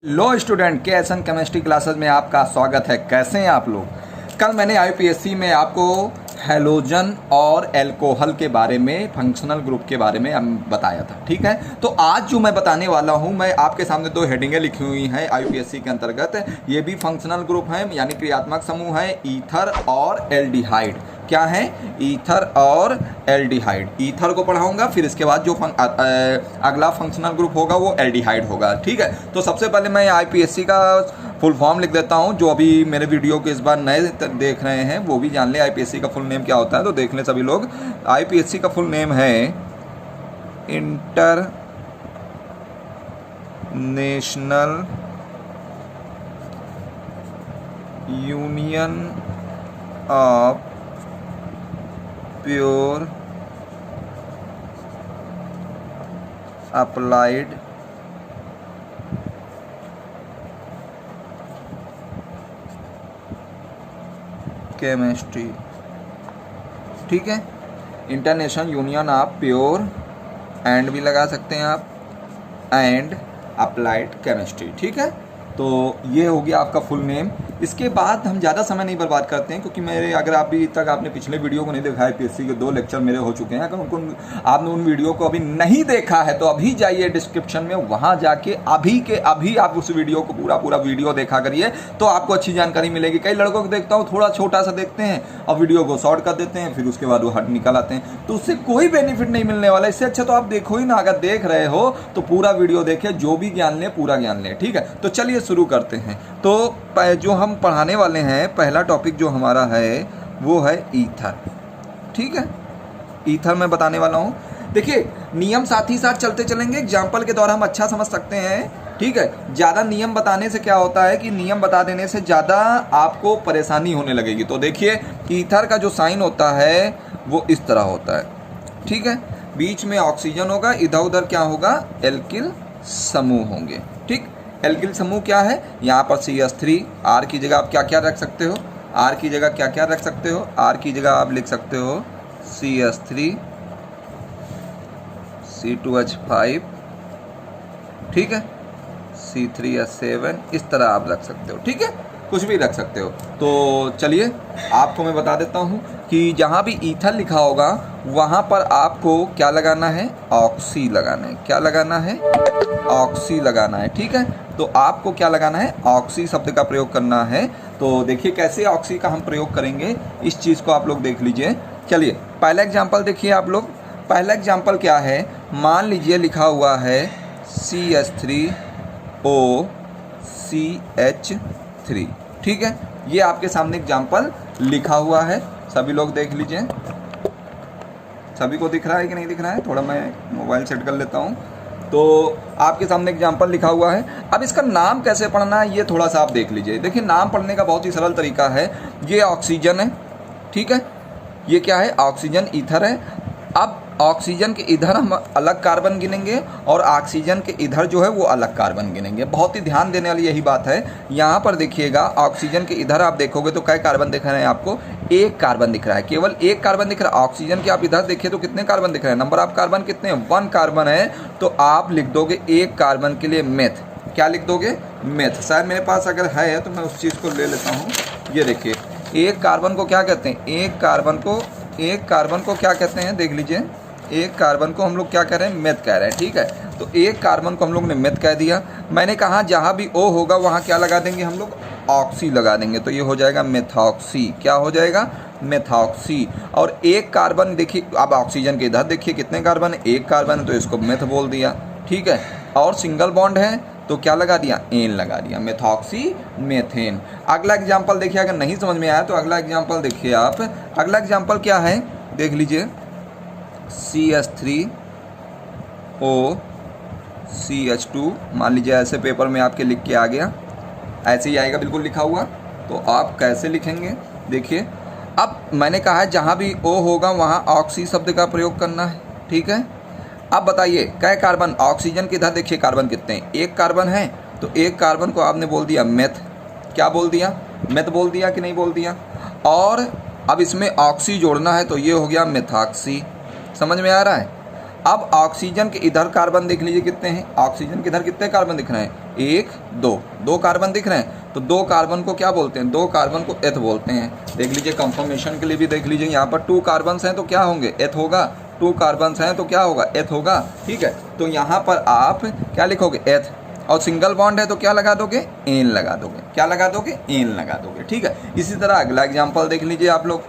लो student के S N chemistry classes में आपका स्वागत है। कैसे हैं आप लोग। कल मैंने आईपीएससी में आपको हैलोजन और एल्कोहल के बारे में, फंक्शनल ग्रुप के बारे में बताया था, ठीक है। तो आज जो मैं बताने वाला हूं, मैं आपके सामने दो हेडिंगें लिखी हुई हैं आईपीएससी के अंतर्गत। ये भी फंक्शनल ग्रुप हैं, यानी क्रियात्मक समूह है, ईथर और एल्डिहाइड। क्या है? ईथर और एल्डिहाइड। ईथर को पढ़ाऊंगा, फिर इसके बाद जो अगला फंक्शनल ग्रुप होगा वो एल्डिहाइड होगा, ठीक है। तो सबसे पहले मैं आईपीएससी का फुल फॉर्म लिख देता हूं। जो अभी मेरे वीडियो को इस बार नए देख रहे हैं वो भी जान ले आईपीएससी का फुल नेम क्या होता है, तो देख लें सभी लोग। आईपीएससी का फुल नेम है inter national union of pure applied chemistry, ठीक है। International union of pure, and भी लगा सकते हैं आप, एंड अप्लाइड केमिस्ट्री, ठीक है। तो ये हो गया आपका फुल नेम। इसके बाद हम ज़्यादा समय नहीं बर्बाद करते हैं, क्योंकि मेरे, अगर अभी तक आपने पिछले वीडियो को नहीं देखा है, पीएससी के 2 लेक्चर मेरे हो चुके हैं। अगर उनको आपने उन वीडियो को अभी नहीं देखा है तो अभी जाइए डिस्क्रिप्शन में, वहाँ जाके अभी के अभी आप उस वीडियो को पूरा वीडियो देखा करिए, तो आपको अच्छी जानकारी मिलेगी। कई लड़कों को देखता हूँ थोड़ा छोटा सा देखते हैं और वीडियो को शॉर्ट कर देते हैं, फिर उसके बाद वो हट निकल आते हैं, तो उससे कोई बेनिफिट नहीं मिलने वाला। इससे अच्छा तो आप देखो ही ना। अगर देख रहे हो तो पूरा वीडियो देखें, जो भी ज्ञान लें पूरा ज्ञान लें, ठीक है। तो चलिए शुरू करते हैं। तो जो हम पढ़ाने वाले हैं, पहला टॉपिक जो हमारा है वो है ईथर, ठीक है। ईथर मैं बताने वाला हूं। देखिए, नियम साथ ही साथ चलते चलेंगे, एग्जाम्पल के द्वारा हम अच्छा समझ सकते हैं, ठीक है। ज़्यादा नियम बताने से क्या होता है कि नियम बता देने से ज़्यादा आपको परेशानी होने लगेगी। तो देखिए, ईथर का जो साइन होता है वो इस तरह होता है, ठीक है। बीच में ऑक्सीजन होगा, इधर उधर क्या होगा, एल्किल समूह होंगे, ठीक। एल्किल समूह क्या है, यहाँ पर CH3, R की जगह आप क्या क्या रख सकते हो, R की जगह क्या क्या रख सकते हो, R की जगह आप लिख सकते हो CH3, C2H5, ठीक है, C3H7, इस तरह आप रख सकते हो, ठीक है। कुछ भी रख सकते हो। तो चलिए आपको मैं बता देता हूँ कि जहाँ भी ईथर लिखा होगा वहाँ पर आपको क्या लगाना है, ऑक्सी लगाना है। क्या लगाना है? ऑक्सी लगाना है, ठीक है। तो आपको क्या लगाना है, ऑक्सी शब्द का प्रयोग करना है। तो देखिए कैसे ऑक्सी का हम प्रयोग करेंगे, इस चीज़ को आप लोग देख लीजिए। चलिए पहला एग्जाम्पल देखिए आप लोग। पहला एग्जाम्पल क्या है, मान लीजिए लिखा हुआ है CH3OCH3, ठीक है। ये आपके सामने एग्जाम्पल लिखा हुआ है, सभी लोग देख लीजिए। सभी को दिख रहा है कि नहीं दिख रहा है? थोड़ा मैं मोबाइल सेट कर लेता हूँ। तो आपके सामने एग्जाम्पल लिखा हुआ है। अब इसका नाम कैसे पढ़ना है ये थोड़ा सा आप देख लीजिए। देखिए, नाम पढ़ने का बहुत ही सरल तरीका है। ये ऑक्सीजन है, ठीक है। ये क्या है, ऑक्सीजन, ईथर है। अब ऑक्सीजन के इधर हम अलग कार्बन गिनेंगे और ऑक्सीजन के इधर जो है वो अलग कार्बन गिनेंगे। बहुत ही ध्यान देने वाली यही बात है। यहाँ पर देखिएगा, ऑक्सीजन के इधर आप देखोगे तो कई कार्बन दिख रहे हैं आपको, एक कार्बन दिख रहा है, केवल एक कार्बन दिख रहा है। ऑक्सीजन के आप इधर देखिए तो कितने कार्बन दिख रहे हैं, नंबर ऑफ कार्बन कितने हैं, 1 कार्बन है। तो आप लिख दोगे एक कार्बन के लिए मेथ। क्या लिख दोगे? मेथ। शायद मेरे पास अगर है तो मैं उस चीज़ को ले लेता हूँ। ये देखिए, एक कार्बन को क्या कहते हैं, एक कार्बन को क्या कहते हैं, देख लीजिए। एक कार्बन को हम लोग क्या कह रहे हैं, मेथ कह रहे हैं, ठीक है। तो एक कार्बन को हम लोग ने मेथ कह दिया। मैंने कहा जहाँ भी O होगा वहाँ क्या लगा देंगे हम लोग, ऑक्सी लगा देंगे। तो ये हो जाएगा मेथॉक्सी। क्या हो जाएगा? मेथॉक्सी। और एक कार्बन देखिए, अब ऑक्सीजन के इधर देखिए कितने कार्बन है, एक कार्बन है, तो इसको मेथ बोल दिया, ठीक है। और सिंगल बॉन्ड है तो क्या लगा दिया, एन लगा दिया, मेथॉक्सी मेथेन। अगला एग्जाम्पल देखिए, अगर नहीं समझ में आया तो अगला एग्जाम्पल देखिए आप। अगला एग्जाम्पल क्या है, देख लीजिए। CH3OCH2, मान लीजिए ऐसे पेपर में आपके लिख के आ गया, ऐसे ही आएगा बिल्कुल लिखा हुआ। तो आप कैसे लिखेंगे, देखिए। अब मैंने कहा है जहाँ भी O होगा वहाँ ऑक्सी शब्द का प्रयोग करना है, ठीक है। अब बताइए कै कार्बन, ऑक्सीजन के इधर देखिए कार्बन कितने हैं, एक कार्बन है। तो एक कार्बन को आपने बोल दिया मेथ। क्या बोल दिया, मेथ बोल दिया कि नहीं बोल दिया। और अब इसमें ऑक्सी जोड़ना है तो ये हो गया मेथॉक्सी। समझ में आ रहा है? अब ऑक्सीजन के इधर कार्बन देख लीजिए कितने हैं, ऑक्सीजन के इधर कितने कार्बन दिख रहे हैं, 1 2, 2 कार्बन दिख रहे हैं। तो 2 कार्बन को क्या बोलते हैं, 2 कार्बन को एथ बोलते हैं। देख लीजिए कंफर्मेशन के लिए भी देख लीजिए, यहाँ पर 2 कार्बन हैं तो क्या होंगे, एथ होगा, 2 कार्बन हैं तो क्या होगा, एथ होगा। ठीक है, तो यहाँ पर आप क्या लिखोगे, एथ, और सिंगल बॉन्ड है तो क्या लगा दोगे, एन लगा दोगे, क्या लगा दोगे, एन लगा दोगे। ठीक है, इसी तरह अगला एग्जाम्पल देख लीजिए आप लोग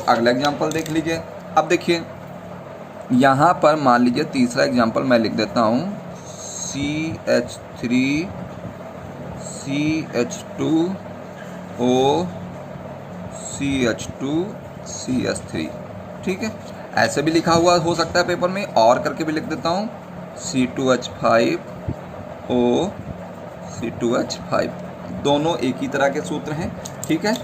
अगला एग्जाम्पल देख लीजिए। अब देखिए यहाँ पर मान लीजिए तीसरा एग्जाम्पल मैं लिख देता हूँ, CH3 CH2O CH2 CH3। ठीक है, ऐसे भी लिखा हुआ हो सकता है पेपर में, और करके भी लिख देता हूँ, C2H5O C2H5, दोनों एक ही तरह के सूत्र हैं। ठीक है,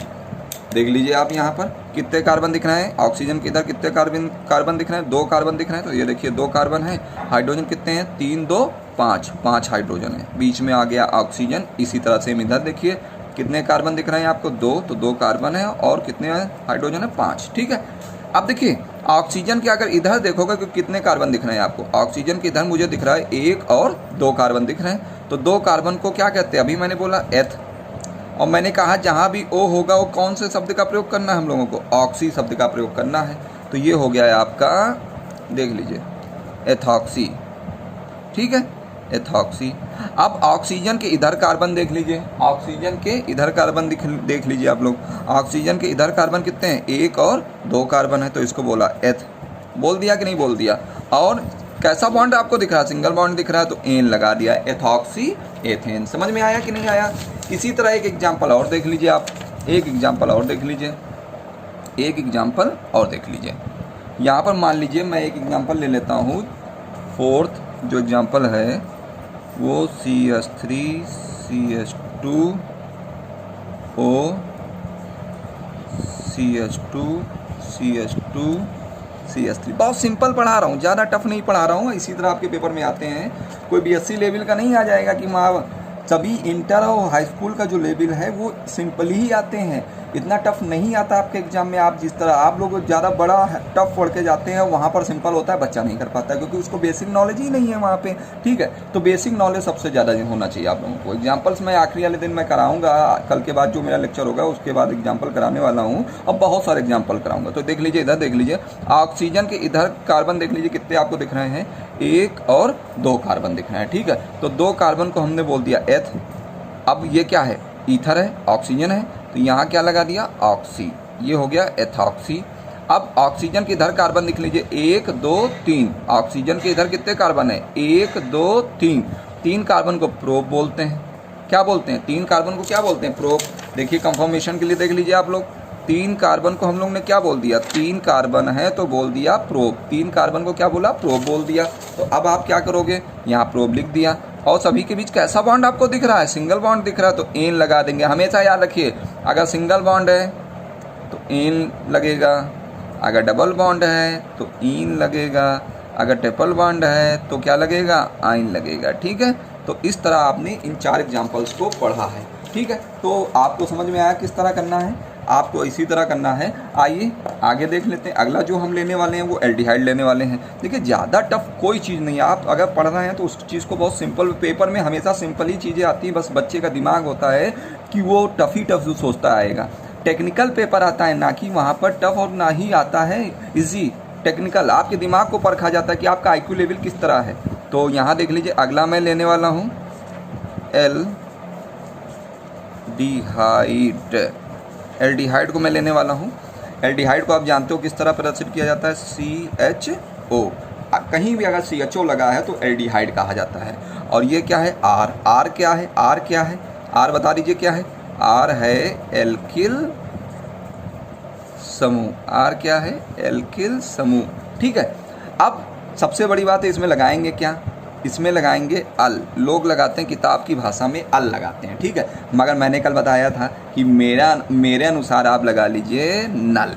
देख लीजिए आप यहाँ पर कितने कार्बन दिख रहे हैं, ऑक्सीजन के इधर कितने कार्बन दिख रहे हैं, 2 कार्बन दिख रहे हैं। तो ये देखिए 2 कार्बन है, हाइड्रोजन कितने हैं, 3 2 5, 5 हाइड्रोजन है, बीच में आ गया ऑक्सीजन। इसी तरह से इधर देखिए कितने कार्बन दिख रहे हैं आपको, 2, तो 2 कार्बन है और कितने हाइड्रोजन है, 5। ठीक है, अब देखिए ऑक्सीजन के अगर इधर देखोगे कि कितने कार्बन दिख रहे हैं आपको, ऑक्सीजन के इधर मुझे दिख रहा है 1 और 2 कार्बन दिख रहे हैं। तो 2 कार्बन को क्या कहते हैं, अभी मैंने बोला एथ, और मैंने कहा जहाँ भी O होगा वो कौन से शब्द का प्रयोग करना है हम लोगों को, ऑक्सी शब्द का प्रयोग करना है। तो ये हो गया है आपका, देख लीजिए एथॉक्सी। ठीक है, एथॉक्सी। अब ऑक्सीजन के इधर कार्बन देख लीजिए, ऑक्सीजन के इधर कार्बन देख लीजिए आप लोग, ऑक्सीजन के इधर कार्बन कितने हैं, 1 और 2 कार्बन है, तो इसको बोला एथ, बोल दिया कि नहीं बोल दिया। और कैसा बॉन्ड आपको दिख रहा है, सिंगल बॉन्ड दिख रहा है, तो एन लगा दिया, एथॉक्सी एथेन। समझ में आया कि नहीं आया। इसी तरह एक एग्जाम्पल और देख लीजिए आप, एक एग्जाम्पल और देख लीजिए, एक एग्जाम्पल और देख लीजिए। यहाँ पर मान लीजिए मैं एक एग्जाम्पल ले लेता हूँ, 4th जो एग्जाम्पल है वो CH3 CH2O CH2 CH2 CH3। बहुत सिंपल पढ़ा रहा हूँ, ज़्यादा टफ नहीं पढ़ा रहा हूँ। इसी तरह आपके पेपर में आते हैं, कोई BSc लेवल का नहीं आ जाएगा कि माँ, सभी इंटर और हाई स्कूल का जो लेवल है वो सिंपल ही आते हैं, इतना टफ नहीं आता आपके एग्जाम में। आप जिस तरह आप लोग ज़्यादा बड़ा टफ पढ़ के जाते हैं, वहाँ पर सिंपल होता है, बच्चा नहीं कर पाता क्योंकि उसको बेसिक नॉलेज ही नहीं है वहाँ पे। ठीक है, तो बेसिक नॉलेज सबसे ज़्यादा होना चाहिए आप लोगों को। एग्जाम्पल्स मैं आखिरी वाले दिन मैं कराऊंगा, कल के बाद जो मेरा लेक्चर होगा उसके बाद एग्जाम्पल कराने वाला हूँ, अब बहुत सारे एग्जाम्पल कराऊंगा। तो देख लीजिए, इधर देख लीजिए, ऑक्सीजन के इधर कार्बन देख लीजिए कितने आपको दिख रहे हैं, 1 और 2 कार्बन दिख रहे हैं। ठीक है, तो 2 कार्बन को हमने बोल दिया एथ। अब ये क्या है, ईथर है, ऑक्सीजन है, तो यहाँ क्या लगा दिया, ऑक्सी, ये हो गया एथॉक्सी। अब ऑक्सीजन के इधर कार्बन लिख लीजिए, 1 2 3, ऑक्सीजन के इधर कितने कार्बन है, 1 2 3, 3 कार्बन को प्रोप बोलते हैं। क्या बोलते हैं, 3 कार्बन को क्या बोलते हैं, प्रोप। देखिए कंफर्मेशन के लिए देख लीजिए आप लोग, 3 कार्बन को हम लोग ने क्या बोल दिया, 3 कार्बन है तो बोल दिया प्रोप, 3 कार्बन को क्या बोला, प्रोप बोल दिया। तो अब आप क्या करोगे, यहाँ प्रोप लिख दिया, और सभी के बीच कैसा बॉन्ड आपको दिख रहा है, सिंगल बॉन्ड दिख रहा है, तो एन लगा देंगे। हमेशा याद रखिए, अगर सिंगल बॉन्ड है तो एन लगेगा, अगर डबल बॉन्ड है तो इन लगेगा, अगर ट्रिपल बॉन्ड है तो क्या लगेगा, आइन लगेगा। ठीक है, तो इस तरह आपने इन 4 एग्जाम्पल्स को पढ़ा है। ठीक है, तो आपको समझ में आया किस तरह करना है, आपको इसी तरह करना है। आइए आगे देख लेते हैं, अगला जो हम लेने वाले हैं वो एल्डिहाइड लेने वाले हैं। देखिए ज़्यादा टफ कोई चीज़ नहीं है, आप अगर पढ़ रहे हैं तो उस चीज़ को बहुत सिंपल, पेपर में हमेशा सिंपल ही चीज़ें आती हैं, बस बच्चे का दिमाग होता है कि वो टफ ही टफ सोचता आएगा। टेक्निकल पेपर आता है ना कि वहाँ पर टफ, और ना ही आता है इजी। टेक्निकल आपके दिमाग को परखा जाता है कि आपका IQ लेवल किस तरह है। तो यहाँ देख लीजिए, अगला मैं लेने वाला हूँ एल्डिहाइड को मैं लेने वाला हूँ। एल्डिहाइड को आप जानते हो किस तरह प्रदर्शित किया जाता है, CHO। कहीं भी अगर CHO लगा है तो एल्डिहाइड कहा जाता है। और ये क्या है, R क्या है, R क्या है, R बता दीजिए क्या है, R है एल्किल समूह, R क्या है, एल्किल समूह। ठीक है, अब सबसे बड़ी बात है, इसमें लगाएंगे क्या, इसमें लगाएंगे अल। लोग लगाते हैं किताब की भाषा में अल लगाते हैं। ठीक है, मगर मैंने कल बताया था कि मेरे अनुसार आप लगा लीजिए नल।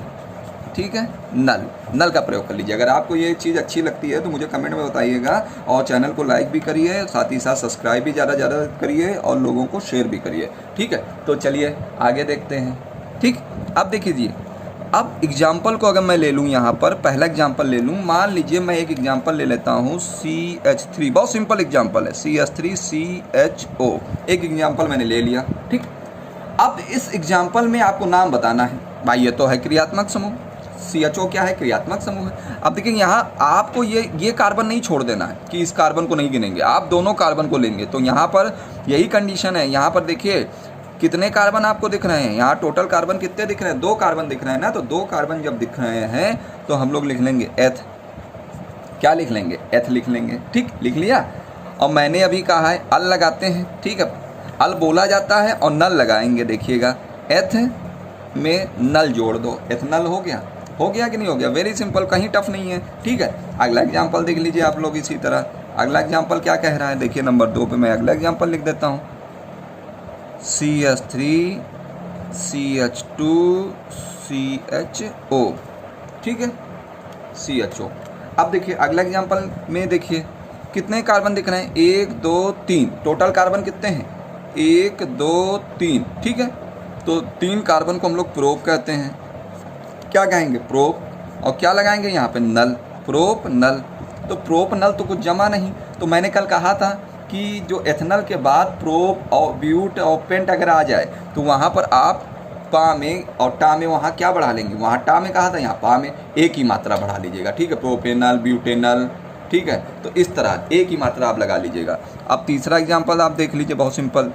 ठीक है, नल का प्रयोग कर लीजिए। अगर आपको ये चीज़ अच्छी लगती है तो मुझे कमेंट में बताइएगा, और चैनल को लाइक भी करिए, साथ ही साथ सब्सक्राइब भी ज़्यादा करिए, और लोगों को शेयर भी करिए। ठीक है, तो चलिए आगे देखते हैं। ठीक, अब देखिए, अब एग्जाम्पल को अगर मैं ले लूँ यहाँ पर, पहला एग्जाम्पल ले लूँ, मान लीजिए मैं एक एग्जाम्पल ले लेता हूँ CH3, बहुत सिंपल एग्जाम्पल है, CH3CHO, एक एग्जाम्पल मैंने ले लिया, ठीक। अब इस एग्जाम्पल में आपको नाम बताना है, भाई ये तो है क्रियात्मक समूह, CHO क्या है, क्रियात्मक समूह है। अब देखिए यहाँ आपको ये कार्बन नहीं छोड़ देना है कि इस कार्बन को नहीं गिनेंगे, आप दोनों कार्बन को लेंगे। तो यहाँ पर यही कंडीशन है, यहाँ पर देखिए कितने कार्बन आपको दिख रहे हैं, यहाँ टोटल कार्बन कितने दिख रहे हैं, 2 कार्बन दिख रहे हैं ना। तो 2 कार्बन जब दिख रहे हैं तो हम लोग लिख लेंगे एथ, क्या लिख लेंगे, एथ लिख लेंगे, ठीक, लिख लिया। और मैंने अभी कहा है अल लगाते हैं, ठीक है, अल बोला जाता है और नल लगाएंगे। देखिएगा एथ में नल जोड़ दो, एथनल हो गया कि नहीं हो गया, वेरी सिंपल, कहीं टफ नहीं है, ठीक है। अगला एग्जाम्पल देख लीजिए आप लोग इसी तरह। अगला एग्जाम्पल क्या कह रहा है, देखिए नंबर 2 पे मैं अगला एग्जाम्पल लिख देता हूँ, CH3 CH2 CHO, ठीक है, CHO। अब देखिए अगला एग्जाम्पल में देखिए कितने कार्बन दिख रहे हैं, 1 2 3, टोटल कार्बन कितने हैं, 1 2 3, ठीक है। तो 3 कार्बन को हम लोग प्रोप कहते हैं, क्या कहेंगे, प्रोप, और क्या लगाएंगे यहाँ पे, नल, प्रोप नल। तो प्रोप नल तो कुछ जमा नहीं, तो मैंने कल कहा था कि जो एथनल के बाद प्रोप और ब्यूट और पेंट अगर आ जाए तो वहाँ पर आप पा में और टा में वहाँ क्या बढ़ा लेंगे, वहाँ टा में कहा था, यहाँ पा में एक ही मात्रा बढ़ा लीजिएगा, ठीक है, प्रोपेनल ब्यूटेनल, ठीक है। तो इस तरह एक ही मात्रा आप लगा लीजिएगा। अब तीसरा एग्जाम्पल आप देख लीजिए, बहुत सिंपल,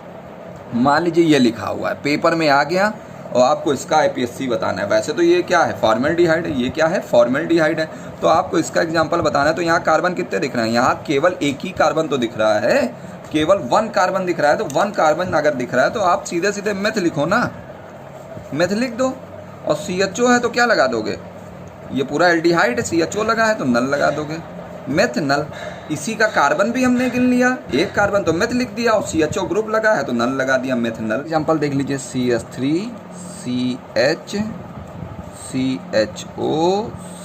मान लीजिए ये लिखा हुआ है, पेपर में आ गया और आपको इसका IPSC बताना है। वैसे तो ये क्या है, फॉर्मेल्डिहाइड है, ये क्या है, फॉर्मेल्डिहाइड है। तो आपको इसका एग्जांपल बताना है। तो यहाँ कार्बन कितने दिख रहे हैं, यहाँ केवल एक ही कार्बन तो दिख रहा है, केवल 1 कार्बन दिख रहा है। तो 1 कार्बन अगर दिख रहा है तो आप सीधे सीधे मेथ लिखो ना, मेथ लिख दो। और CHO है तो क्या लगा दोगे, ये पूरा एल्डिहाइड है, CHO लगा है तो नल लगा दोगे, मेथ नल। इसी का कार्बन भी हमने गिन लिया, एक कार्बन तो मेथ लिख दिया, और CHO ग्रुप लगा है तो नल लगा दिया, मेथ नल। एग्जाम्पल देख लीजिए, CH3 CH CHO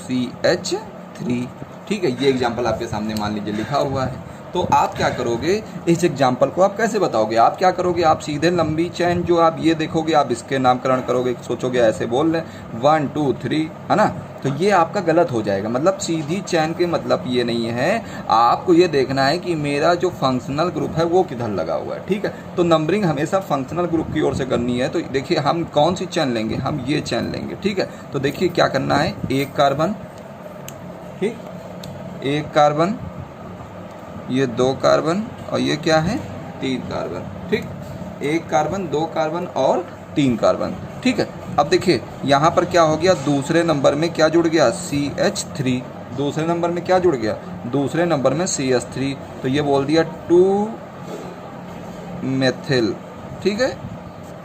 CH3, ठीक है। ये एग्जाम्पल आपके सामने मान लीजिए लिखा हुआ है। तो आप क्या करोगे, इस एग्जाम्पल को आप कैसे बताओगे, आप क्या करोगे, आप सीधे लंबी चैन जो आप ये देखोगे, आप इसके नामकरण करोगे, सोचोगे ऐसे बोल रहे 1 2 3, है ना। तो ये आपका गलत हो जाएगा। मतलब सीधी चैन के मतलब ये नहीं है, आपको ये देखना है कि मेरा जो फंक्शनल ग्रुप है वो किधर लगा हुआ है, ठीक है। तो नंबरिंग हमेशा फंक्शनल ग्रुप की ओर से करनी है। तो देखिए हम कौन सी चैन लेंगे, हम ये चैन लेंगे, ठीक है। तो देखिए क्या करना है, 1 कार्बन, ठीक, 1 कार्बन, ये 2 कार्बन, और ये क्या है, 3 कार्बन, ठीक, 1 कार्बन 2 कार्बन और 3 कार्बन, ठीक है। अब देखिए यहाँ पर क्या हो गया, दूसरे नंबर में क्या जुड़ गया, CH3, दूसरे नंबर में क्या जुड़ गया, दूसरे नंबर में CH3। तो ये बोल दिया 2 मेथिल, ठीक है,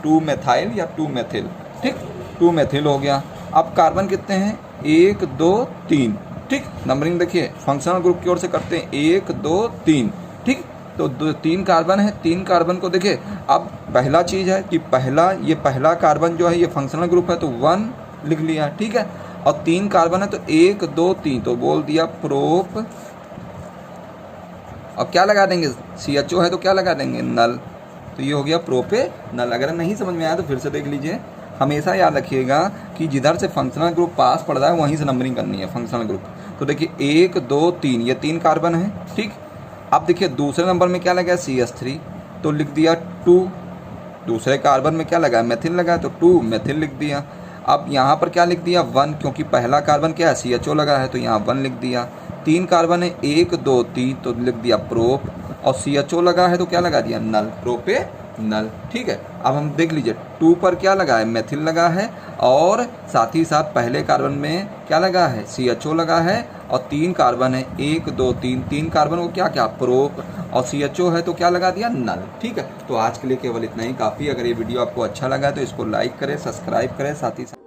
2 मेथाइल या 2 मेथिल, ठीक, 2 मेथिल हो गया। अब कार्बन कितने हैं, 1 2 3, ठीक। नंबरिंग देखिए फंक्शनल ग्रुप की ओर से करते हैं, 1 2 3, ठीक। तो 3 कार्बन है, 3 कार्बन को देखिए। अब पहला चीज़ है कि ये पहला कार्बन जो है ये फंक्शनल ग्रुप है तो 1 लिख लिया, ठीक है। और 3 कार्बन है तो 1 2 3, तो बोल दिया प्रोप, और क्या लगा देंगे, CHO है तो क्या लगा देंगे, नल। तो ये हो गया प्रोपे नल। अगर नहीं समझ में आया तो फिर से देख लीजिए। हमेशा याद रखिएगा कि जिधर से फंक्शनल ग्रुप पास पड़ रहा है वहीं से नंबरिंग करनी है, फंक्शनल ग्रुप। तो देखिए 1 2 3, ये 3 कार्बन है, ठीक। अब देखिए दूसरे नंबर में क्या लगा है, CH3, तो लिख दिया 2। दूसरे कार्बन में क्या लगा है, मेथिल लगा है तो 2 मेथिल लिख दिया। अब यहाँ पर क्या लिख दिया, 1, क्योंकि पहला कार्बन क्या है, CHO लगा है तो यहाँ 1 लिख दिया। 3 कार्बन है, 1 2 3, तो लिख दिया प्रोप, और CHO लगा है तो क्या लगा दिया, नल, प्रोपे नल, ठीक है। अब हम देख लीजिए 2 पर क्या लगा है, मेथिल लगा है, और साथ ही साथ पहले कार्बन में क्या लगा है, CHO लगा है, और 3 कार्बन है, 1 2 3, 3 कार्बन को क्या क्या, प्रोप, और CHO है तो क्या लगा दिया, नल, ठीक है। तो आज के लिए केवल इतना ही काफ़ी। अगर ये वीडियो आपको अच्छा लगा तो इसको लाइक करें, सब्सक्राइब करें, साथ ही साथ